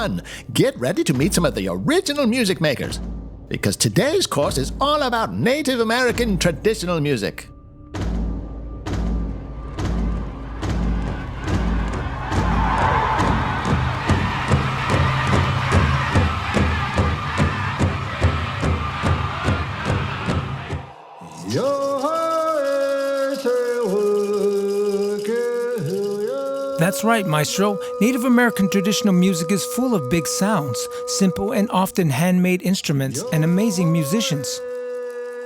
fun. Get ready to meet some of the original music makers, because today's course is all about Native American traditional music. That's right, Maestro. Native American traditional music is full of big sounds, simple and often handmade instruments, and amazing musicians.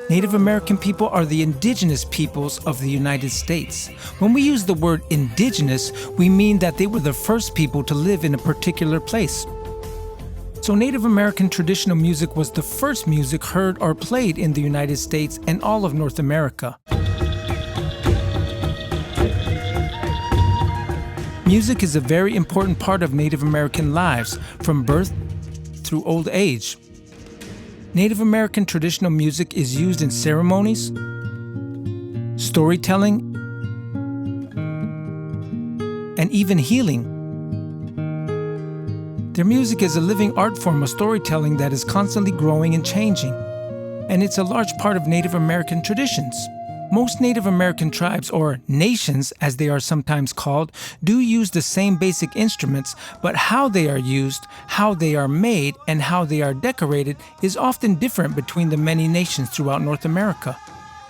Native American people are the indigenous peoples of the United States. When we use the word indigenous, we mean that they were the first people to live in a particular place. So Native American traditional music was the first music heard or played in the United States and all of North America. Music is a very important part of Native American lives, from birth through old age. Native American traditional music is used in ceremonies, storytelling, and even healing. Their music is a living art form of storytelling that is constantly growing and changing, and it's a large part of Native American traditions. Most Native American tribes, or nations as they are sometimes called, do use the same basic instruments, but how they are used, how they are made, and how they are decorated is often different between the many nations throughout North America.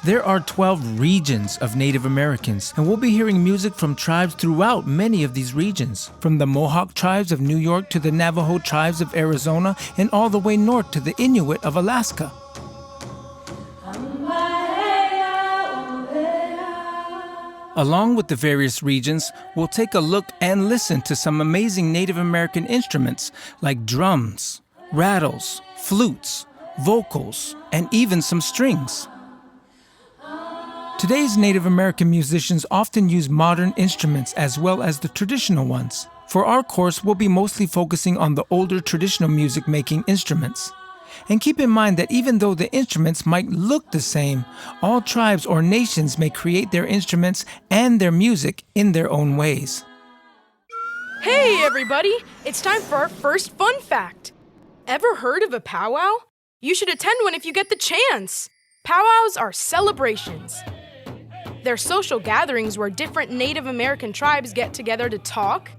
There are 12 regions of Native Americans, and we'll be hearing music from tribes throughout many of these regions, from the Mohawk tribes of New York to the Navajo tribes of Arizona, and all the way north to the Inuit of Alaska. Along with the various regions, we'll take a look and listen to some amazing Native American instruments like drums, rattles, flutes, vocals, and even some strings. Today's Native American musicians often use modern instruments as well as the traditional ones. For our course, we'll be mostly focusing on the older traditional music-making instruments. And keep in mind that even though the instruments might look the same, all tribes or nations may create their instruments and their music in their own ways. Hey everybody! It's time for our first fun fact. Ever heard of a powwow? You should attend one if you get the chance. Powwows are celebrations. They're social gatherings where different Native American tribes get together to talk,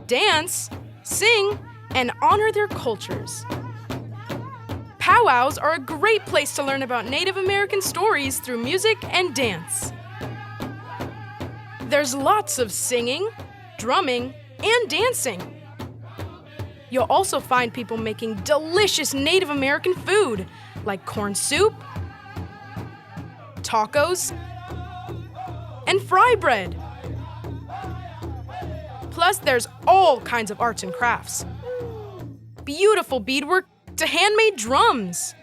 dance, sing, and honor their cultures. Powwows are a great place to learn about Native American stories through music and dance. There's lots of singing, drumming, and dancing. You'll also find people making delicious Native American food, like corn soup, tacos, and fry bread. Plus, there's all kinds of arts and crafts. Beautiful beadwork to handmade drums.